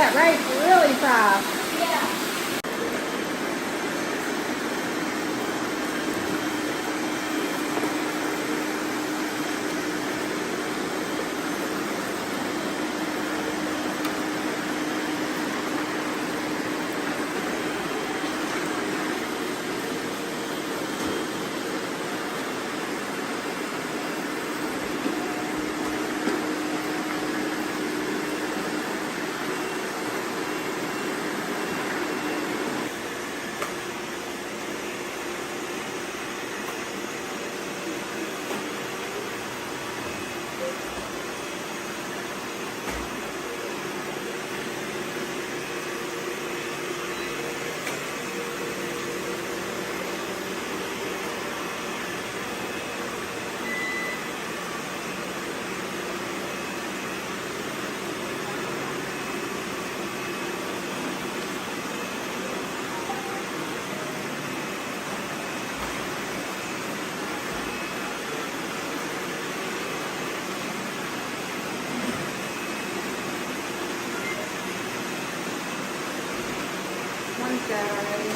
that right really fast. Yeah. One's dead already.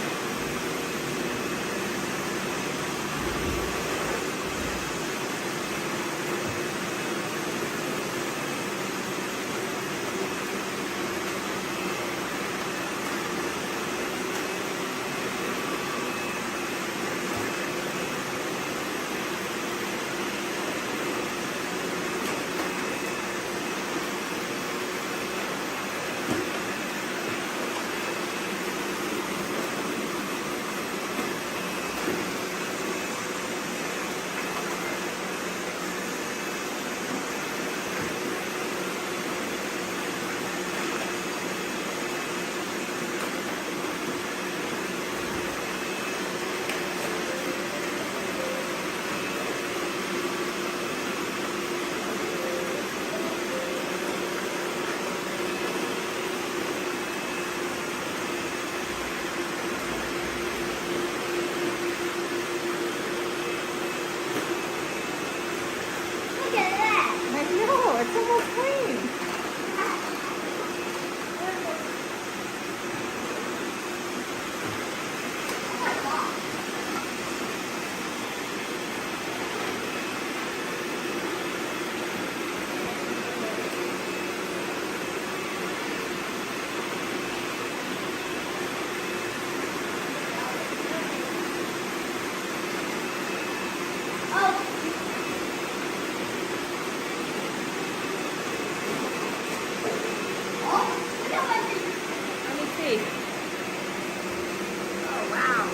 Look at that. I know, it's almost clean. Oh. Oh, look at my feet. Let me see. Oh, wow.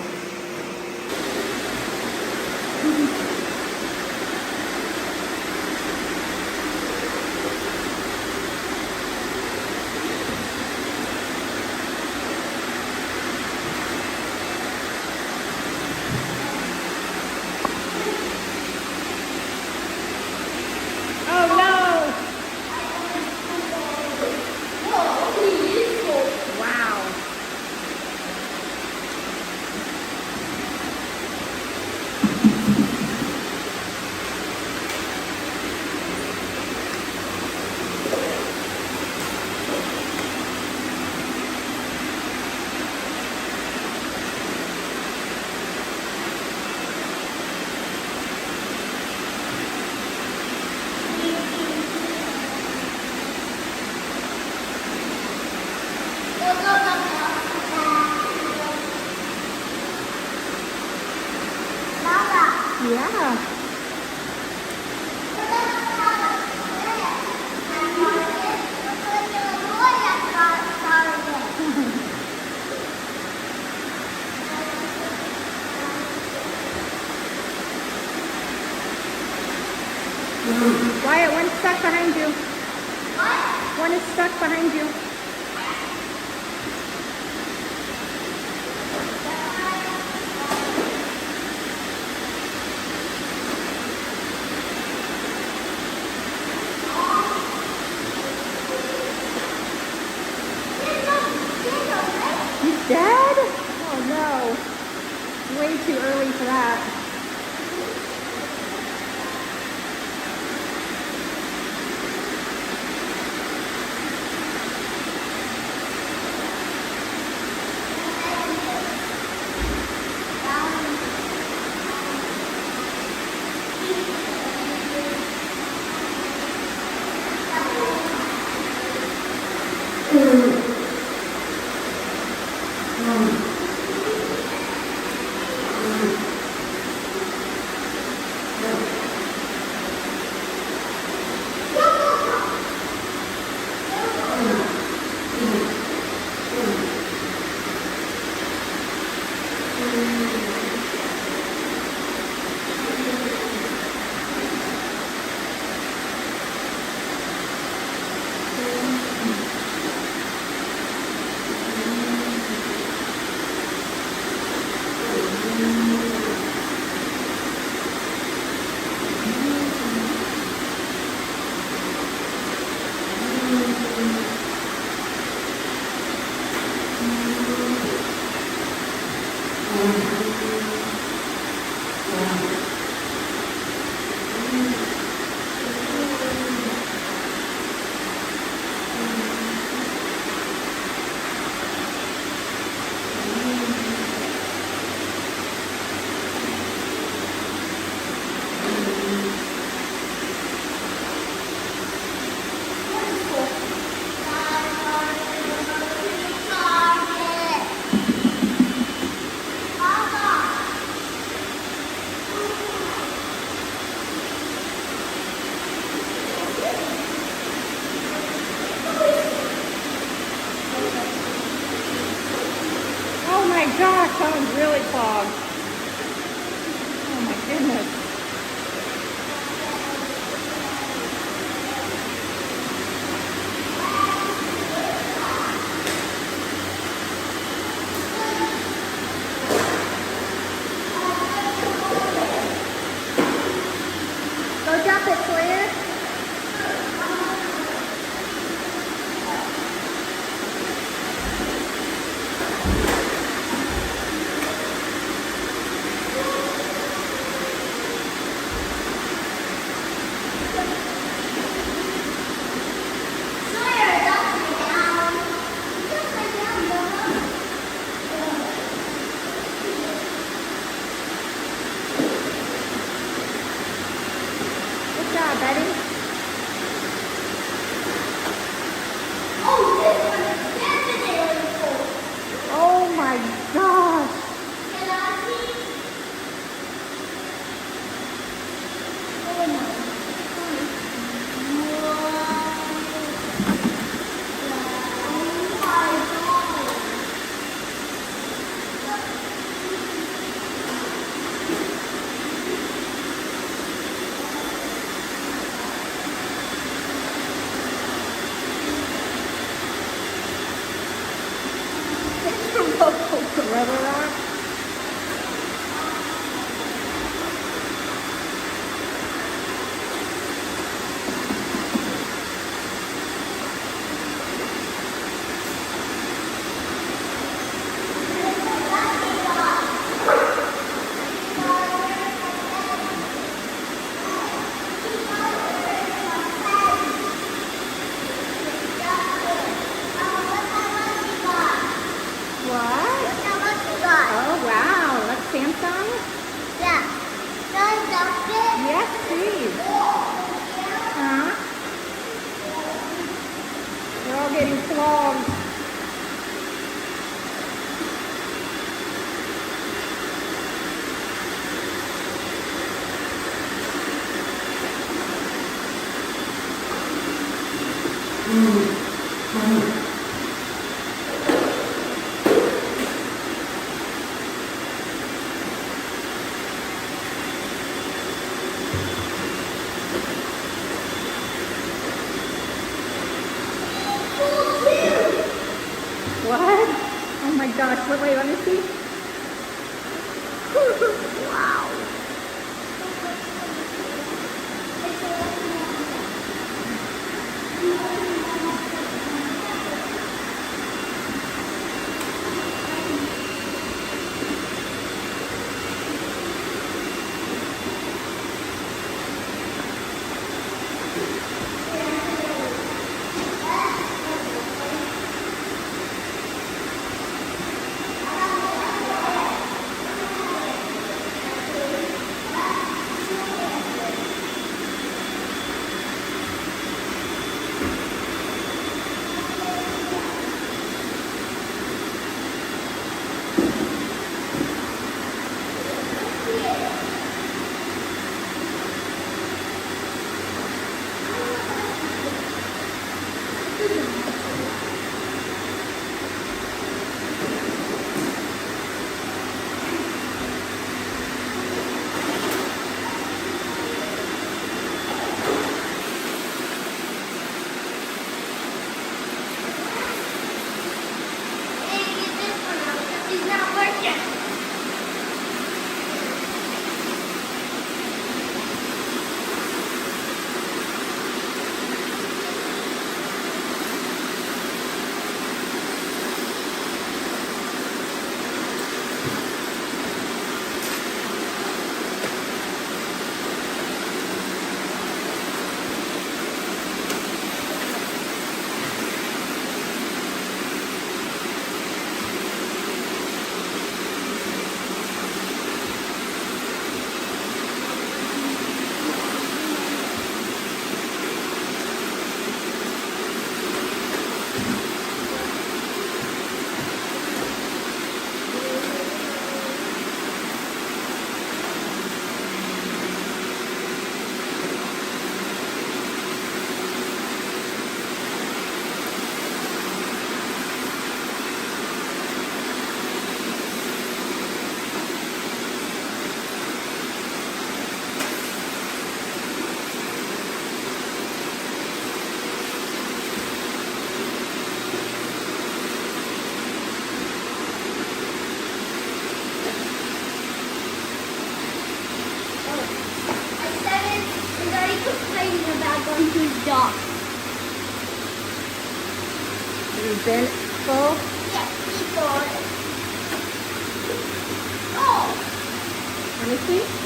Oh, no. Whoa, he is cool. Wow. Go, go, go, go. Mama. Yeah. Wyatt, one's stuck behind you. One is stuck behind you. He's dead? Oh no. Way too early for that. Oh my gosh, that one's really clogged. Oh my goodness. Go dump it, Sawyer. Good job, Betty. Oh my gosh. Rubber rock. What? Oh wow, that's Samsung? Yes, please. Huh? They're all getting clogged. What? Oh my gosh, wait, let me see. Wow. are going to dock. Is it full? Yes, people. Oh, Let me see.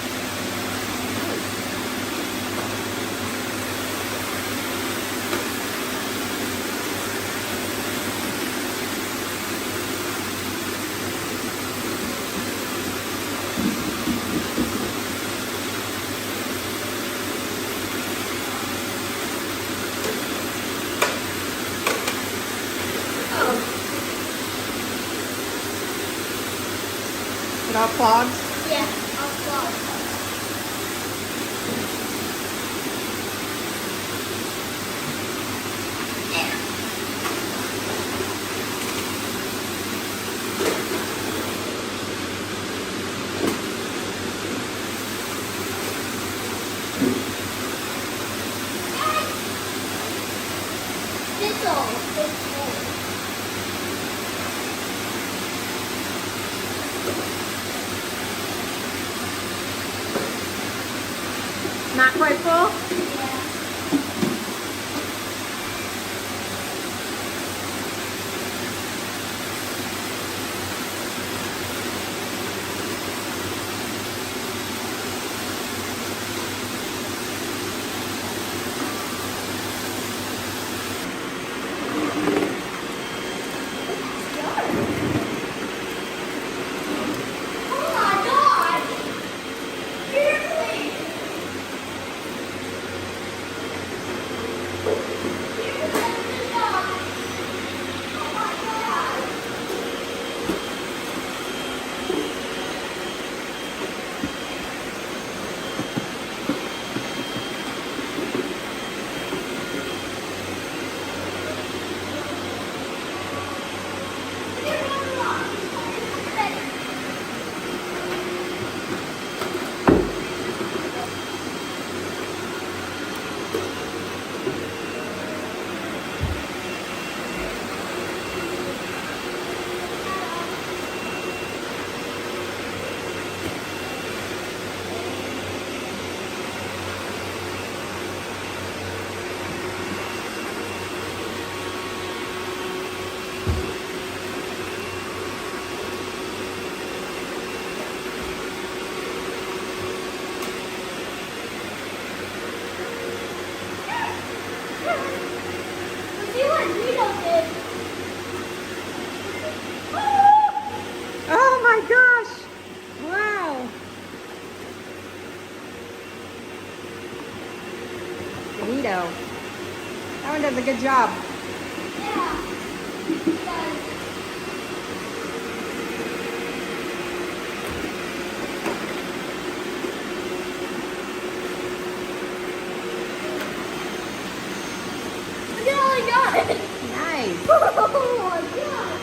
It all clogged? yes, of course. Not quite full? Oh my god! Seriously! Oh my god! See what Nito did? Oh my gosh! Wow! Benito. That one does a good job. Yeah. Look at all I got! Nice. Oh my god!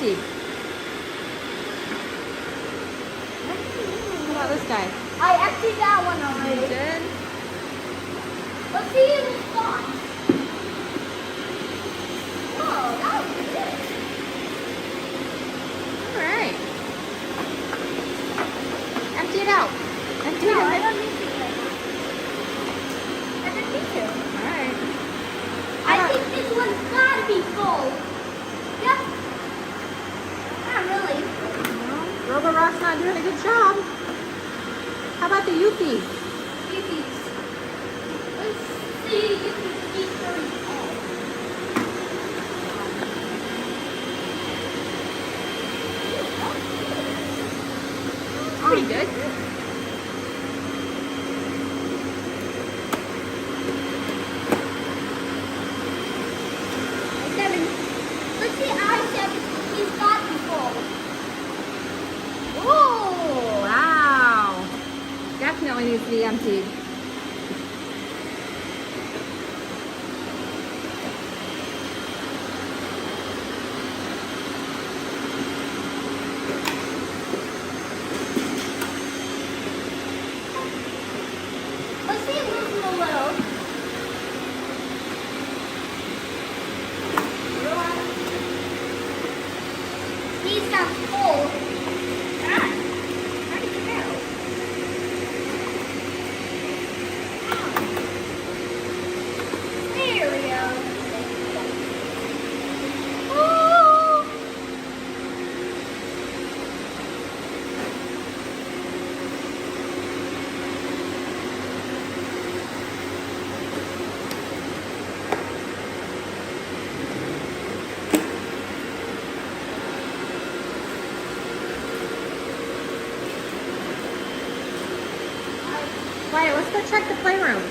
emptied. What about this guy? I emptied that one You already. did? Let's see if it's gone. Whoa, that was good. All right. Empty it out. Empty No, it I out. don't need to right now. I didn't need to. All right. I think this one's gotta be full. Yep. Not really. Well, Robo Rock's not doing a good job. How about the Yuki? Yuki's. Let's see if Yuki's very full. Pretty good. Seven. Let's see I-7. He's got to be full. Oh, wow. Definitely needs to be emptied. Let's see it loosen a little. He sounds full. Ah, where did it go? There we go. Oh. Wyatt, let's go check the playroom.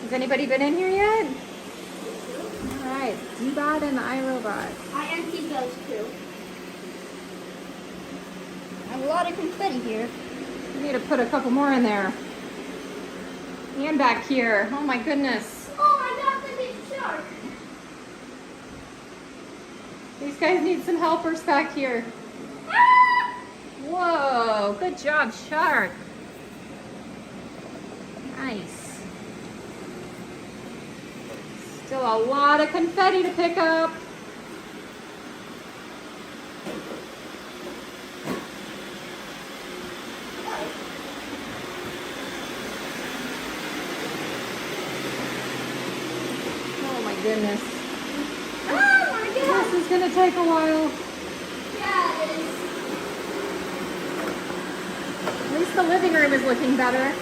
Has anybody been in here yet? All right, D-Bot and the iRobot. I emptied those two. I have a lot of confetti here. We need to put a couple more in there. And back here. Oh my goodness. Oh my god, the big shark. These guys need some helpers back here. Ah! Whoa, good job, Shark. Nice. Still a lot of confetti to pick up. Oh my goodness. Oh my god. This is gonna take a while. Yeah, it is. At least the living room is looking better.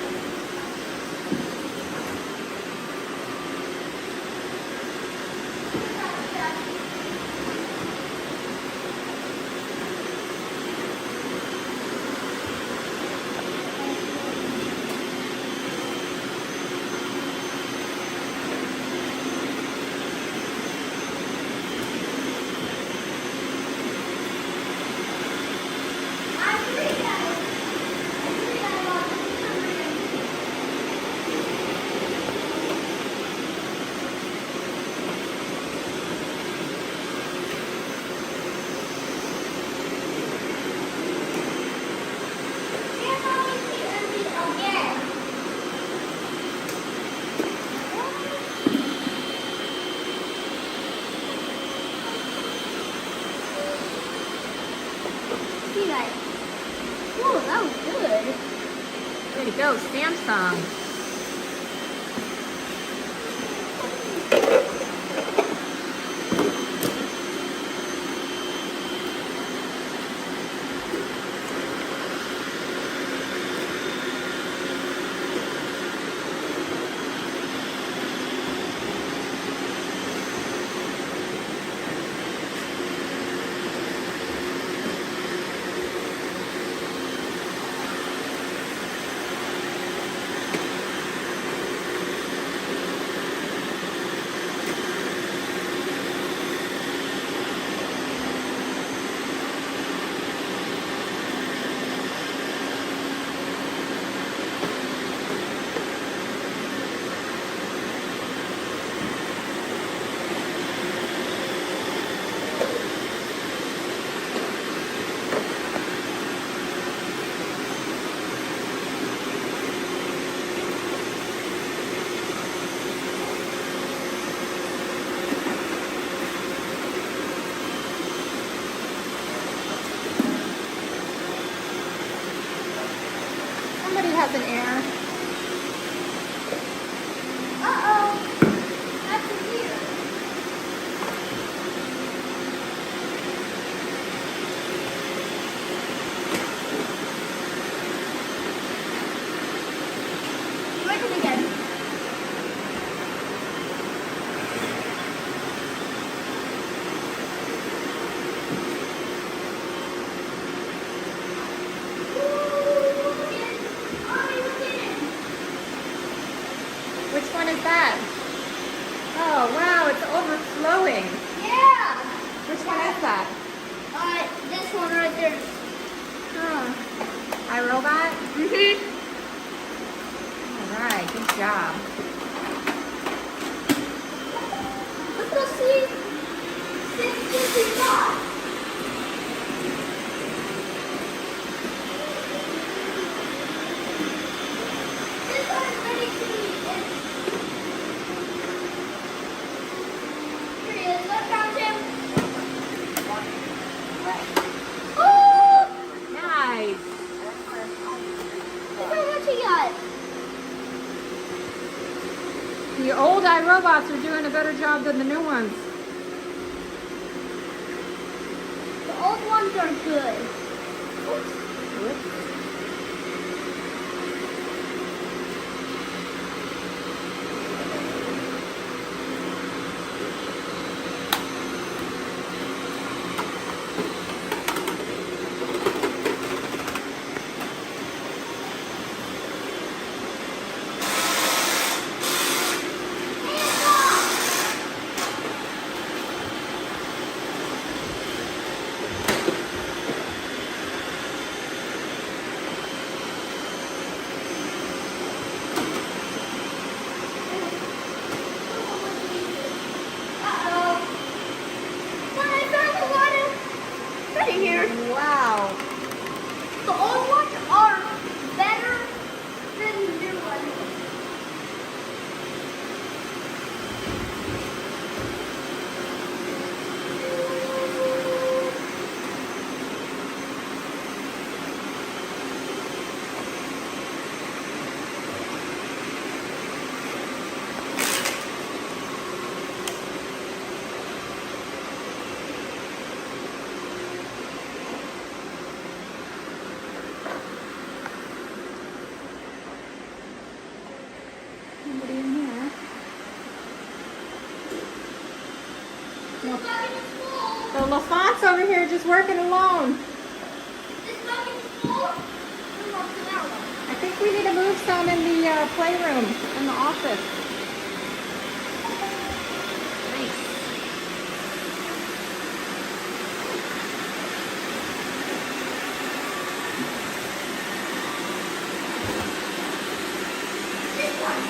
See that? Oh, that was good. Way to go, Samsung. flowing. Yeah. Which one is that? This one right there. Oh, iRobot? Mm-hmm. All right, good job. Let's go see this is not. This one is ready to eat. Here he is. I found him. Oh! Nice. Look how much he got. The old iRobots are doing a better job than the new ones. The old ones are good. Here. Wow. The old ones are better than the new ones. Somebody in here. This bucket is full. So LaFont's over here just working alone. This bucket is full. We want to that one. I think we need to move some in the playroom, in the office. Nice. This one.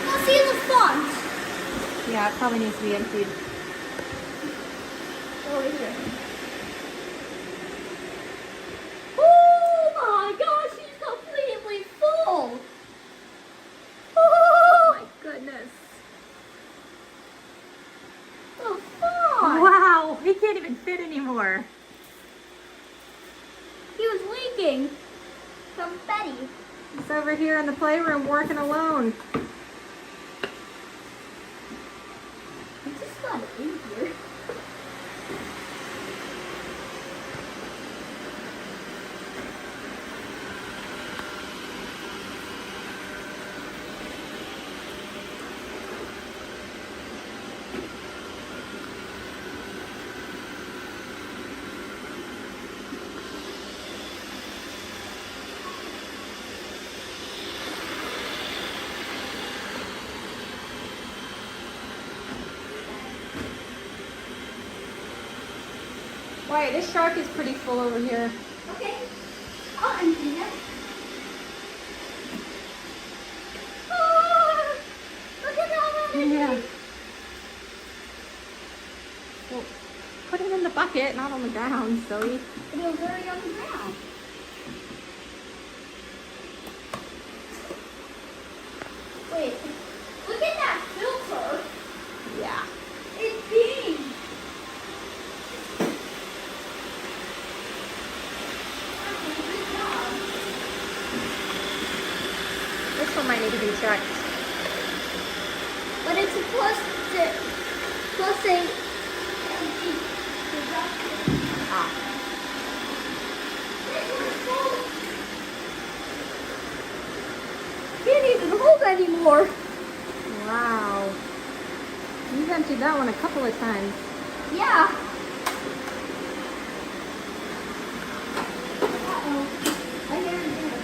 Let's see the font. Yeah, it probably needs to be emptied. Oh, here. Oh my gosh, he's completely full. Oh my goodness. The font. Wow, he can't even fit anymore. He was leaking from Betty. He's over here in the playroom working alone. I just got it in here. Wait, this shark is pretty full over here. Okay. I'll empty it. Ah, look at how many. Yeah. Well, put it in the bucket, not on the ground, silly. It was already on the ground. Wait, look at that filter. Yeah. It's pink. Good job. This one might need to be checked. But it's a plus 8 empty production. Ah. anymore. Wow. You've emptied that one a couple of times. Yeah. Uh-oh. I hear it there.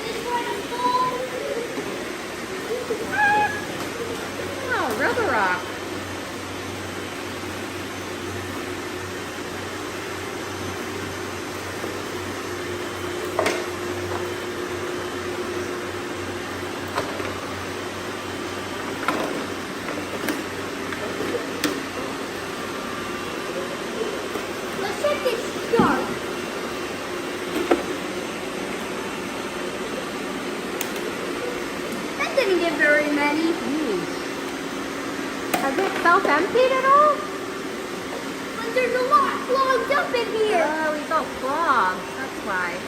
This one is full. Oh, Rubber Rock. Let's check this shark. That didn't get very many. Jeez. Has it self-emptied at all? But there's a lot clogged up in here. Oh, we got clogged. That's why.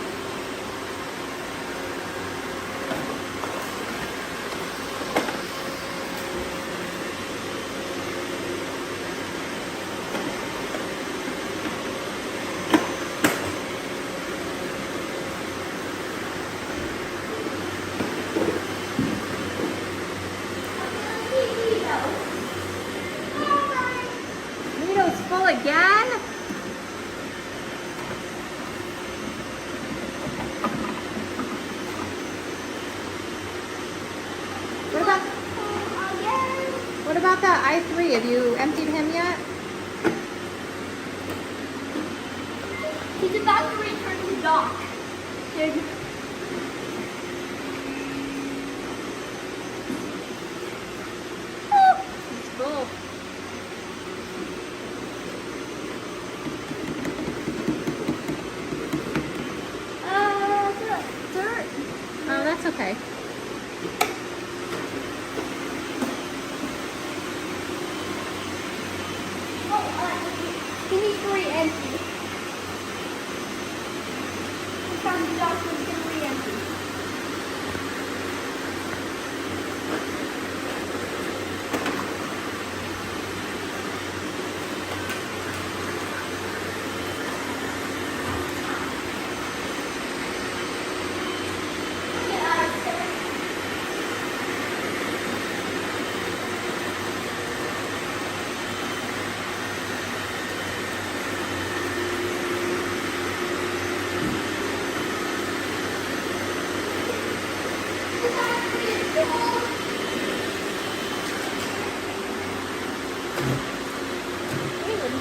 Nito's full again? What about that I3? Have you emptied him yet? He's about to return to dock. Dude. He's full. Dirt. Oh, that's okay. He needs to re-empty. He found the dock so he's going to re-empty. Get out of there.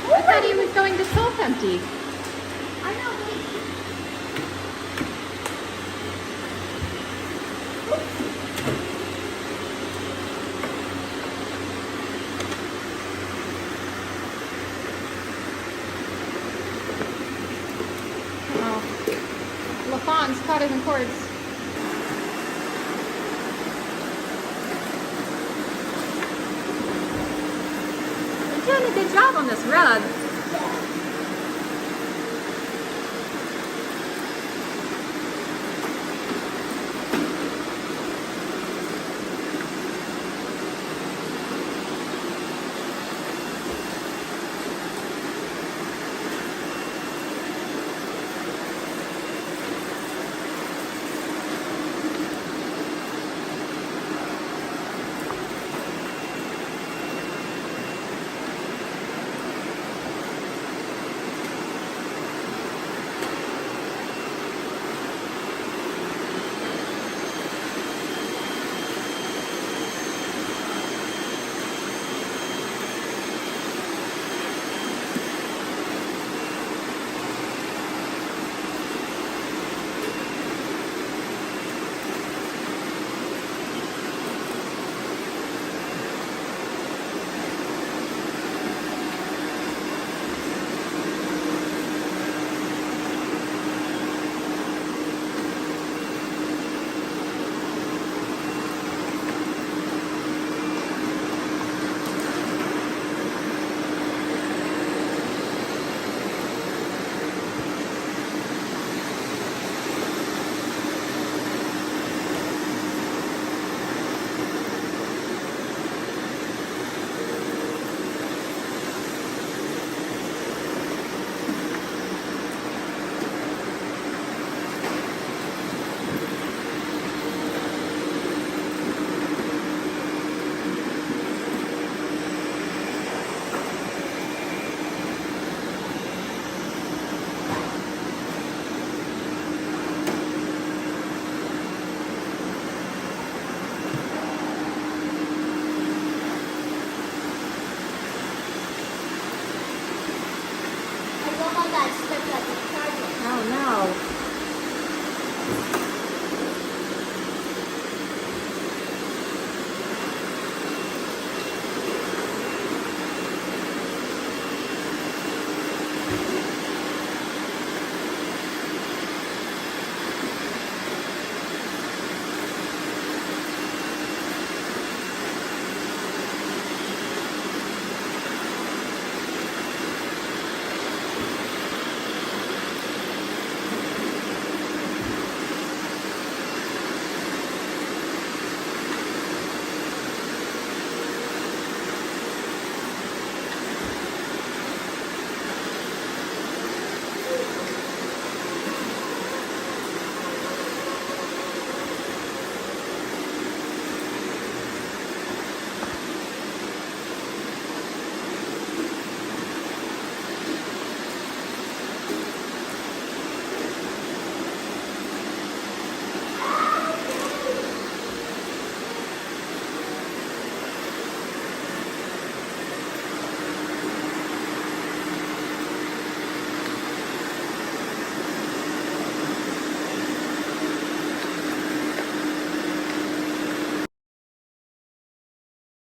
I thought he was going to self-empty. I know, Oh. LaFawn's caught it in cords. You're doing a good job on this rug. guys.